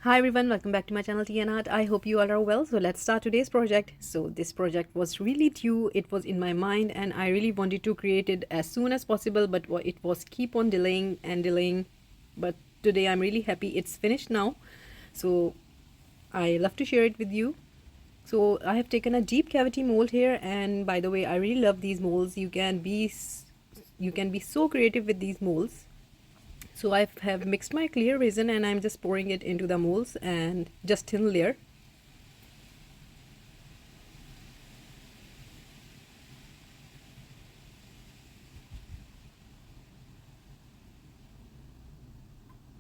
Hi everyone, welcome back to my channel Tea and Art. I hope you all are well. So let's start today's project. So this project was really due, it was in my mind and I really wanted to create it as soon as possible, but it was keep on delaying and delaying. But today I'm really happy it's finished now. So I love to share it with you. So I have taken a deep cavity mold here, and by the way, I really love these molds. You can be so creative with these molds. So I have mixed my clear resin and I'm just pouring it into the molds and just thin layer.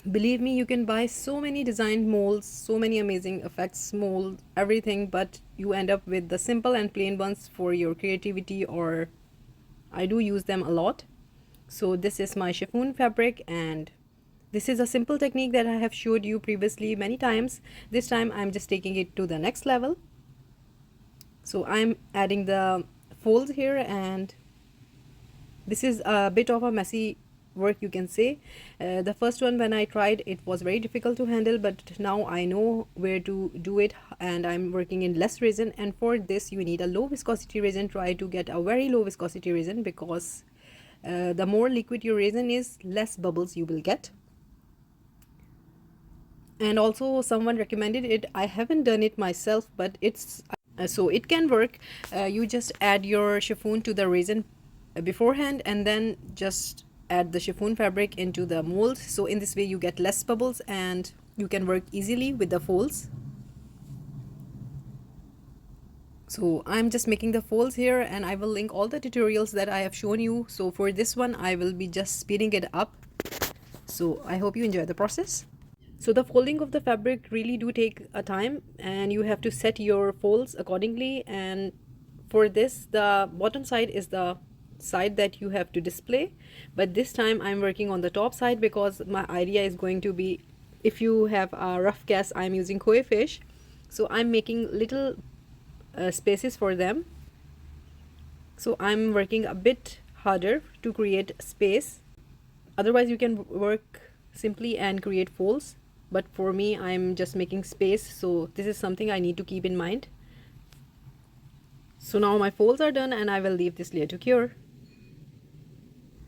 Believe me, you can buy so many designed molds, so many amazing effects mold, everything, but you end up with the simple and plain ones for your creativity, or I do use them a lot. So this is my chiffon fabric, and this is a simple technique that I have showed you previously many times. This time I'm just taking it to the next level. So I'm adding the folds here, and this is a bit of a messy work, you can say. The first one, when I tried, it was very difficult to handle, but now I know where to do it, and I'm working in less resin. And for this you need a low viscosity resin. Try to get a very low viscosity resin, because the more liquid your resin is, less bubbles you will get. And also someone recommended it. I haven't done it myself, but it's so it can work. You just add your chiffon to the resin beforehand, and then just add the chiffon fabric into the mold. So in this way you get less bubbles and you can work easily with the folds. So I'm just making the folds here, and I will link all the tutorials that I have shown you. So for this one I will be just speeding it up. So I hope you enjoy the process. So the folding of the fabric really do take a time, and you have to set your folds accordingly. And for this, the bottom side is the side that you have to display, but this time I'm working on the top side, because my idea is going to be, if you have a rough cast, I'm using koi fish, so I'm making little spaces for them. So I'm working a bit harder to create space. Otherwise you can work simply and create folds, but for me I'm just making space, so this is something I need to keep in mind. So now my folds are done and I will leave this layer to cure.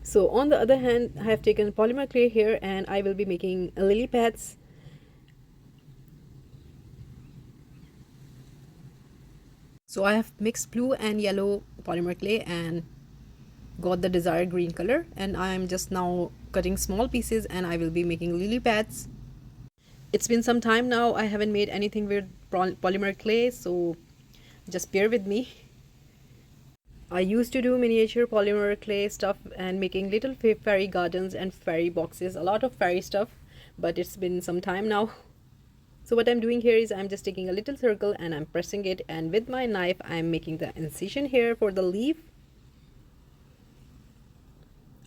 So on the other hand, I have taken polymer clay here and I will be making lily pads. So I have mixed blue and yellow polymer clay and got the desired green color, and I am just now cutting small pieces and I will be making lily pads. It's been some time now I haven't made anything with polymer clay, so just bear with me. I used to do miniature polymer clay stuff and making little fairy gardens and fairy boxes, a lot of fairy stuff, but it's been some time now. So what I'm doing here is I'm just taking a little circle and I'm pressing it, and with my knife I'm making the incision here for the leaf.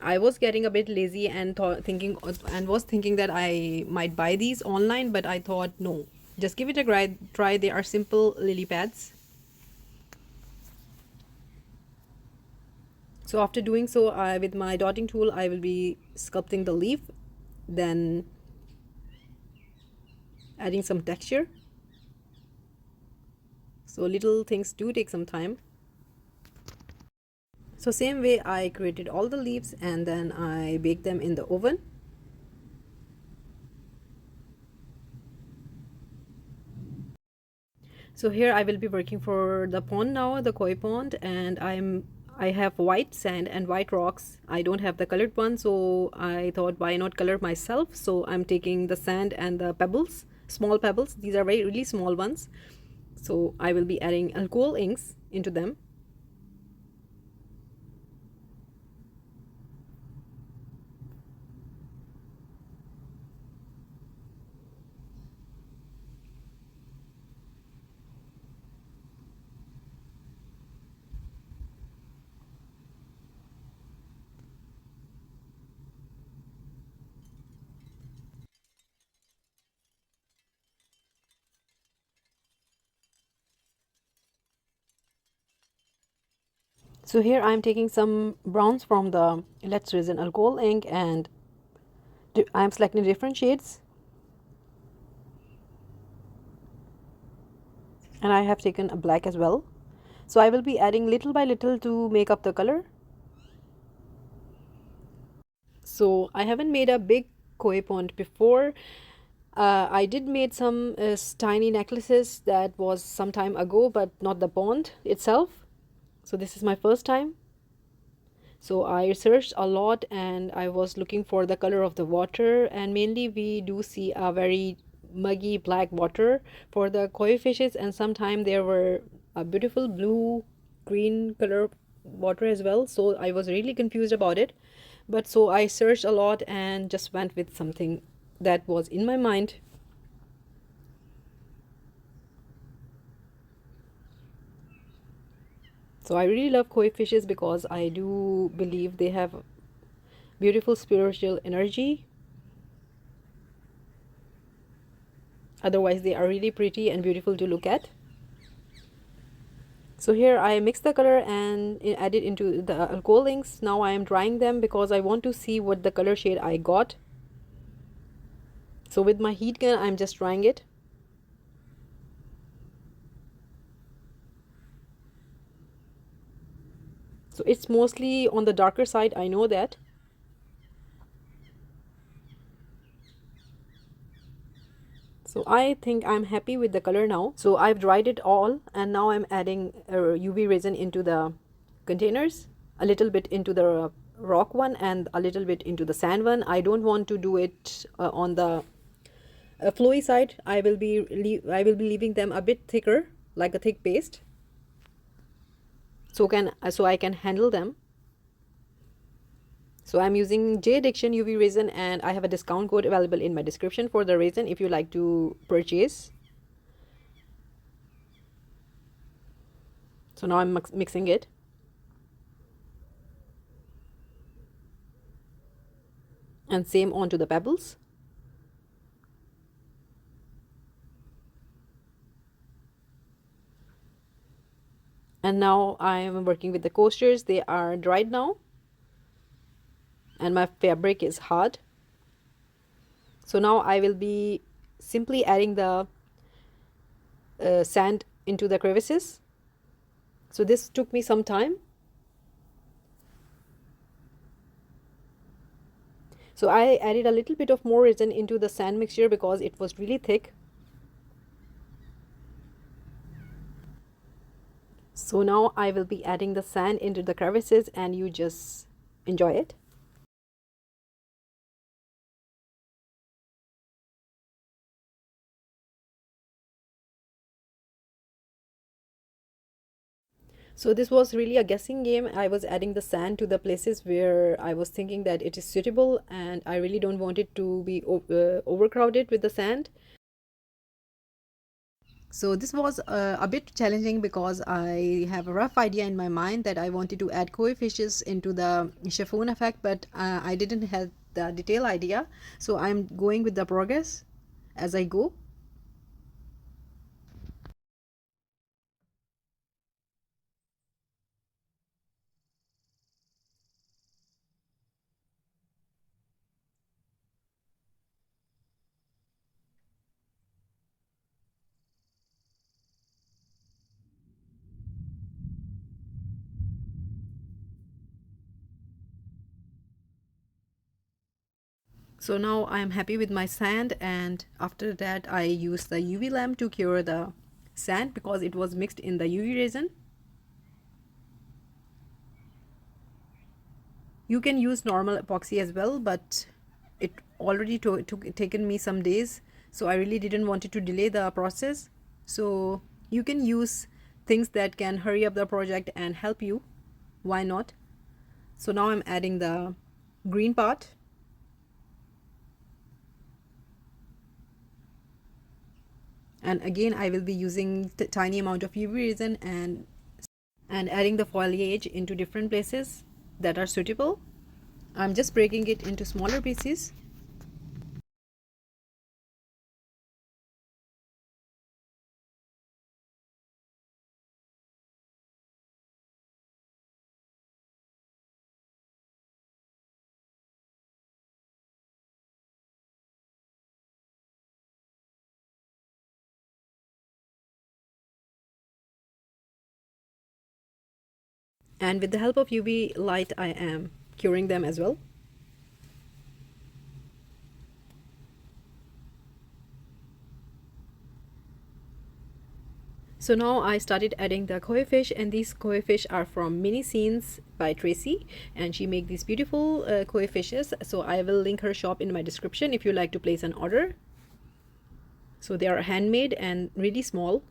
I was getting a bit lazy and was thinking that I might buy these online, but I thought no, just give it a try. They are simple lily pads. So after doing so, with my dotting tool I will be sculpting the leaf, then adding some texture. So little things do take some time. So same way I created all the leaves and then I baked them in the oven. So here I will be working for the pond now, the koi pond, and I have white sand and white rocks. I don't have the colored one, so I thought why not color myself. So I'm taking the sand and the pebbles, small pebbles. These are really small ones. So I will be adding alcohol inks into them. So here I'm taking some browns from the Let's Resin alcohol ink, and I'm selecting different shades. and I have taken a black as well. So I will be adding little by little to make up the color. So I haven't made a big koi pond before. I did made some tiny necklaces, that was some time ago, but not the pond itself. So this is my first time. So I researched a lot and I was looking for the color of the water, and mainly we do see a very muggy black water for the koi fishes, and sometimes there were a beautiful blue green color water as well. So I was really confused about it, but so I searched a lot and just went with something that was in my mind. So I really love koi fishes because I do believe they have beautiful spiritual energy. Otherwise, they are really pretty and beautiful to look at. So here I mix the color and add it into the alcohol inks. Now I am drying them because I want to see what the color shade I got. So with my heat gun, I'm just drying it. So it's mostly on the darker side, I know that. So I think I'm happy with the color now. So I've dried it all, and now I'm adding UV resin into the containers, a little bit into the rock one and a little bit into the sand one. I don't want to do it on the flowy side. I will be leaving them a bit thicker, like a thick paste, so I can handle them. So I'm using Jdiction UV resin, and I have a discount code available in my description for the resin if you like to purchase. So now I'm mixing it. And same onto the pebbles. And now I am working with the coasters. They are dried now, and my fabric is hard. So now I will be simply adding the sand into the crevices. So this took me some time. So I added a little bit of more resin into the sand mixture because it was really thick. So now I will be adding the sand into the crevices, and you just enjoy it. So this was really a guessing game. I was adding the sand to the places where I was thinking that it is suitable, and I really don't want it to be overcrowded with the sand. So this was a bit challenging because I have a rough idea in my mind that I wanted to add koi fishes into the chiffon effect, but I didn't have the detailed idea. So I'm going with the progress as I go. So now I'm happy with my sand, and after that I use the UV lamp to cure the sand because it was mixed in the UV resin. You can use normal epoxy as well, but it already taken me some days, so I really didn't want it to delay the process. So you can use things that can hurry up the project and help you. Why not? So now I'm adding the green part. And again I will be using tiny amount of UV resin and adding the foliage into different places that are suitable. I'm just breaking it into smaller pieces. And with the help of UV light, I am curing them as well. So now I started adding the koi fish, and these koi fish are from Mini Scenes by Tracy, and she make these beautiful koi fishes. So I will link her shop in my description if you like to place an order. So they are handmade and really small.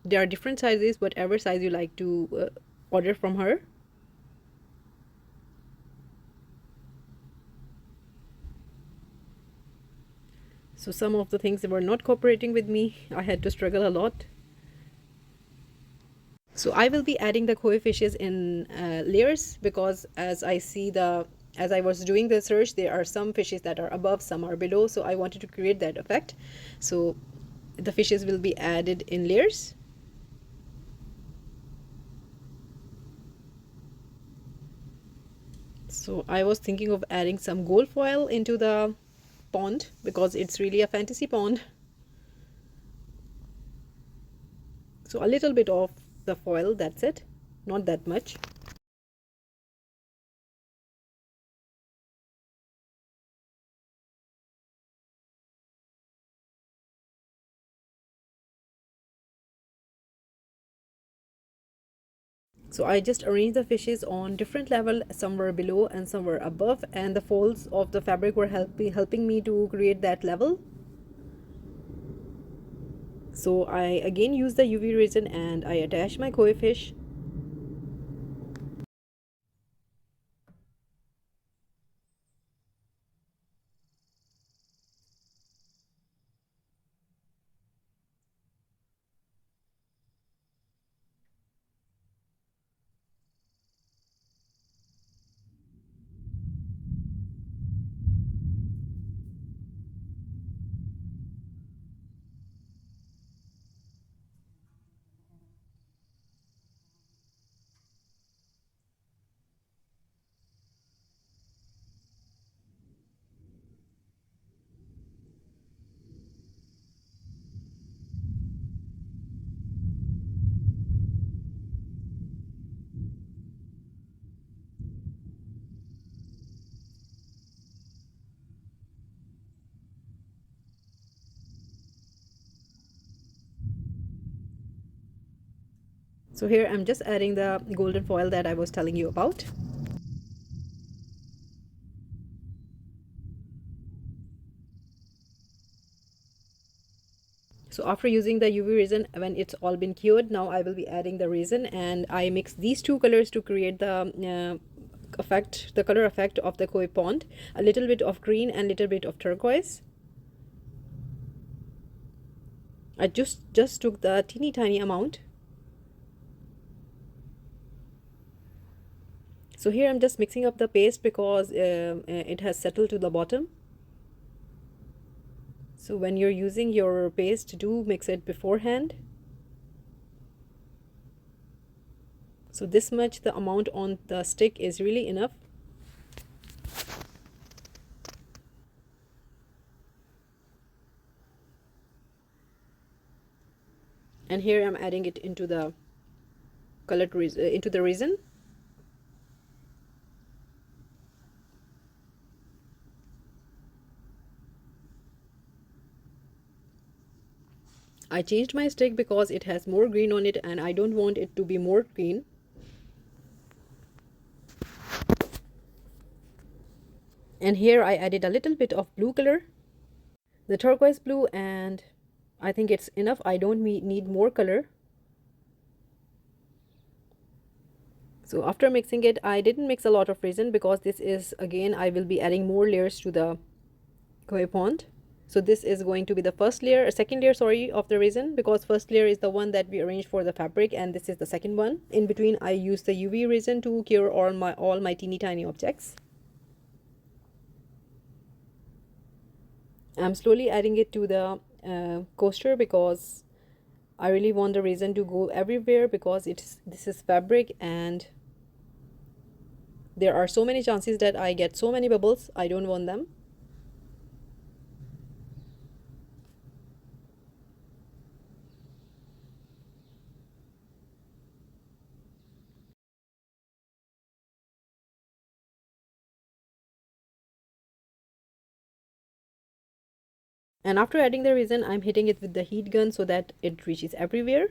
There are different sizes, whatever size you like to order from her. So some of the things were not cooperating with me. I had to struggle a lot. So I will be adding the koi fishes in layers, because as I was doing the search, there are some fishes that are above, some are below. So I wanted to create that effect. So the fishes will be added in layers. So I was thinking of adding some gold foil into the pond, because it's really a fantasy pond. So a little bit of the foil, that's it, not that much. So I just arranged the fishes on different level. Some were below and some were above, and the folds of the fabric were helping me to create that level. So I again use the UV resin and I attach my koi fish. So here I'm just adding the golden foil that I was telling you about. So after using the UV resin, when it's all been cured, now I will be adding the resin, and I mix these two colors to create the color effect of the koi pond. A little bit of green and little bit of turquoise. I just took the teeny tiny amount. So here I'm just mixing up the paste, because it has settled to the bottom. So when you're using your paste, do mix it beforehand. So this much, the amount on the stick is really enough. And here I'm adding it into the into the resin. I changed my stick because it has more green on it and I don't want it to be more green. And here I added a little bit of blue color, the turquoise blue, and I think it's enough. I don't need more color. So after mixing it, I didn't mix a lot of resin, because this is, again, I will be adding more layers to the koi pond. So this is going to be the first layer, a second layer, sorry, of the resin, because first layer is the one that we arranged for the fabric, and this is the second one. In between, I use the UV resin to cure all my teeny tiny objects. I'm slowly adding it to the coaster, because I really want the resin to go everywhere, because this is fabric and there are so many chances that I get so many bubbles. I don't want them. And after adding the resin, I'm hitting it with the heat gun so that it reaches everywhere.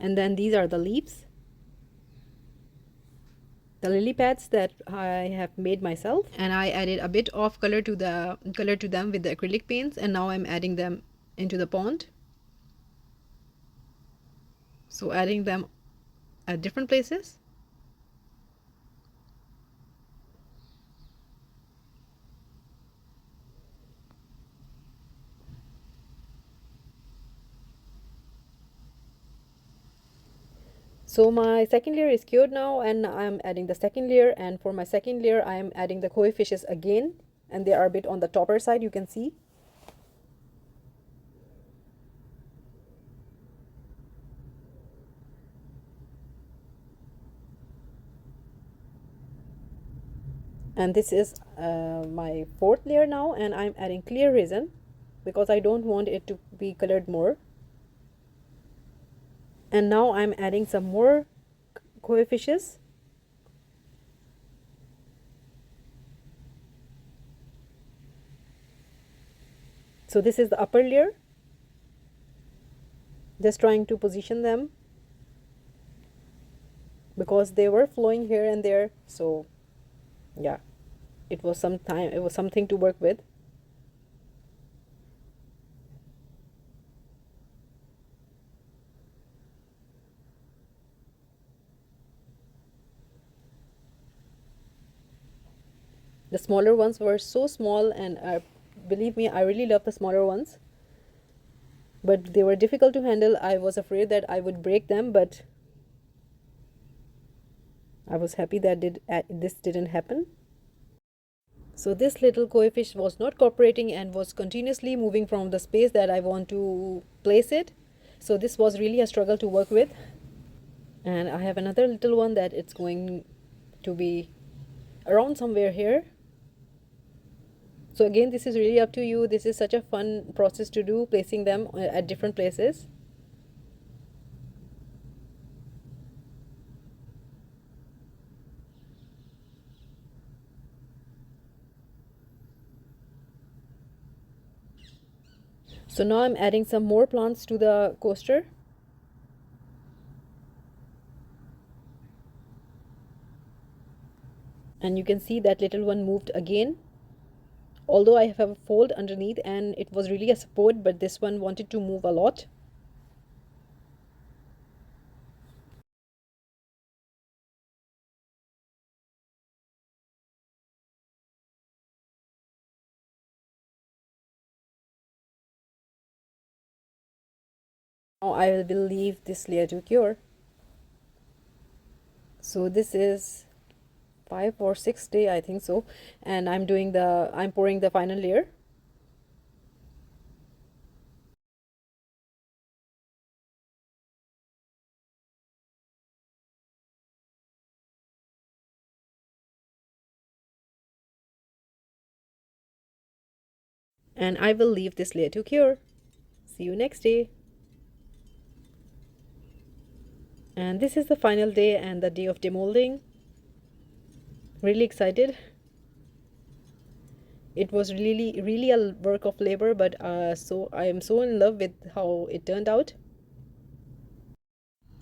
And then these are the leaves, the lily pads that I have made myself, and I added a bit of color to them with the acrylic paints, and now I'm adding them into the pond. So adding them at different places. So my second layer is cured now, and I'm adding the second layer, and for my second layer I am adding the koi fishes again, and they are a bit on the topper side, you can see. And this is my fourth layer now, and I'm adding clear resin because I don't want it to be colored more. And now I'm adding some more koi fishes. So this is the upper layer, just trying to position them because they were flowing here and there. So yeah, it was something to work with. The smaller ones were so small, and believe me, I really love the smaller ones, but they were difficult to handle. I was afraid that I would break them, but I was happy that this didn't happen. So this little koi fish was not cooperating and was continuously moving from the space that I want to place it. So this was really a struggle to work with. And I have another little one that it's going to be around somewhere here. So again, this is really up to you. This is such a fun process to do, placing them at different places. So now I'm adding some more plants to the coaster. And you can see that little one moved again. Although I have a fold underneath and it was really a support, but this one wanted to move a lot. Now I will leave this layer to cure. So this is 5 or 6 day, I think so, and I'm pouring the final layer. And I will leave this layer to cure. See you next day. And this is the final day and the day of demolding. Really excited. It was really a work of labor, but so I am so in love with how it turned out.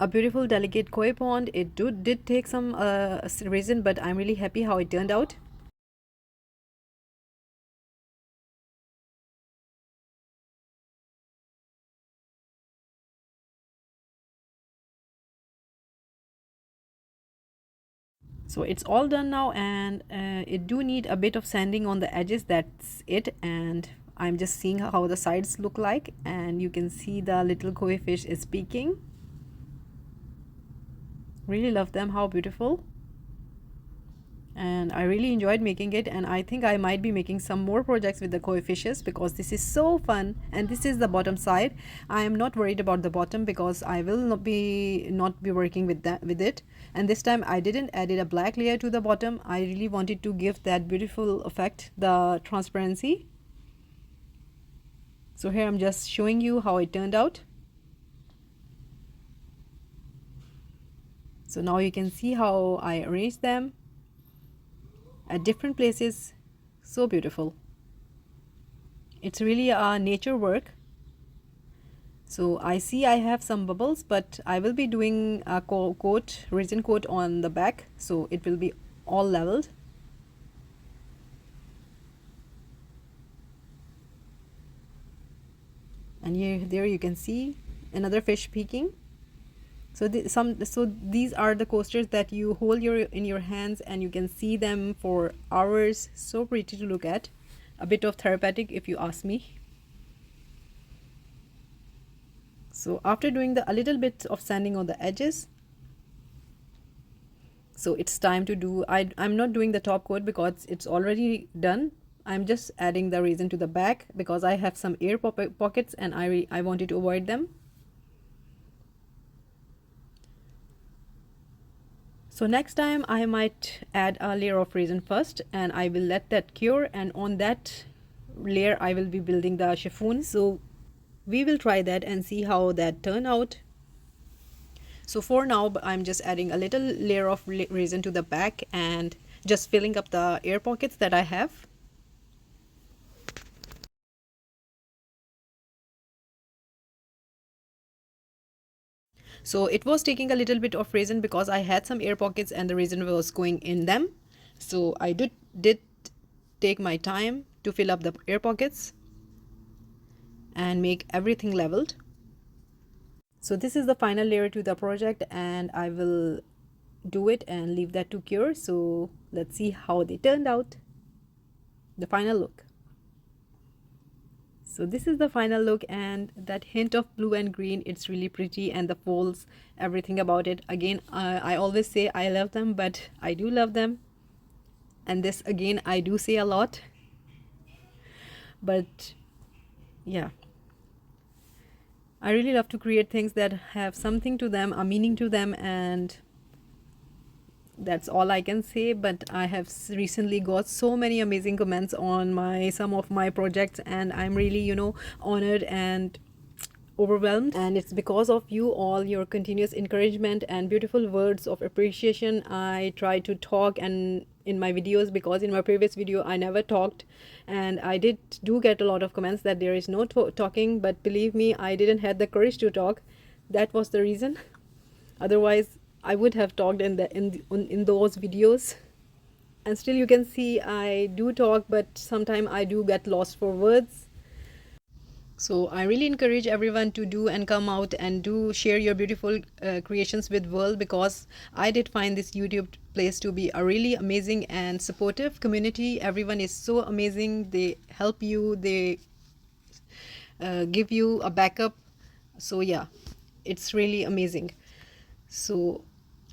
A beautiful delicate koi pond. It did take some resin, but I'm really happy how it turned out. So it's all done now, and it do need a bit of sanding on the edges, that's it. And I'm just seeing how the sides look like, and you can see the little koi fish is peeking. Really love them, how beautiful. And I really enjoyed making it, and I think I might be making some more projects with the koi fishes because this is so fun. And this is the bottom side. I am not worried about the bottom because I will not be working with it. And this time I didn't added a black layer to the bottom. I really wanted to give that beautiful effect, the transparency. So here I'm just showing you how it turned out. So now you can see how I arranged them at different places. So beautiful. it's really a nature work. So I see I have some bubbles, but I will be doing a resin coat on the back, so it will be all leveled. And there you can see another fish peeking. So these are the coasters that you hold in your hands, and you can see them for hours. So pretty to look at, a bit of therapeutic if you ask me. So after doing a little bit of sanding on the edges, so it's time to do, I'm not doing the top coat because it's already done. I'm just adding the resin to the back because I have some air pockets and I wanted to avoid them. So next time I might add a layer of resin first, and I will let that cure, and on that layer I will be building the chiffon. So we will try that and see how that turn out. So for now I'm just adding a little layer of resin to the back and just filling up the air pockets that I have. So it was taking a little bit of resin because I had some air pockets and the resin was going in them. So I did take my time to fill up the air pockets and make everything leveled. So this is the final layer to the project, and I will do it and leave that to cure. So let's see how they turned out. The final look. So this is the final look, and that hint of blue and green, it's really pretty, and the folds, everything about it. Again, I always say I love them, but I do love them, and this again I do say a lot, but yeah, I really love to create things that have something to them, a meaning to them, and that's all I can say. But I have recently got so many amazing comments on some of my projects, and I'm really, honored and overwhelmed, and it's because of you all, your continuous encouragement and beautiful words of appreciation. I try to talk and in my videos, because in my previous video I never talked, and I do get a lot of comments that there is no talking, but believe me, I didn't have the courage to talk. That was the reason. Otherwise I would have talked in those videos. And still you can see I do talk, but sometimes I do get lost for words. So I really encourage everyone to do and come out and do share your beautiful creations with world, because I did find this YouTube place to be a really amazing and supportive community. Everyone is so amazing. They help you, they give you a backup. So yeah, it's really amazing. So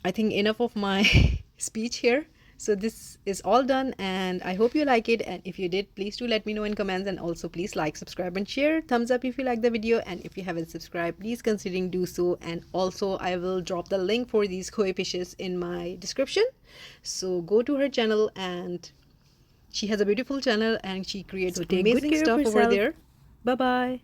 I think enough of my speech here. So this is all done, and I hope you like it, and if you did, please do let me know in comments, and also please like, subscribe and share. Thumbs up if you like the video, and if you haven't subscribed, please considering do so. And also I will drop the link for these koi fishes in my description, so go to her channel, and she has a beautiful channel and she creates amazing stuff over there. Bye bye.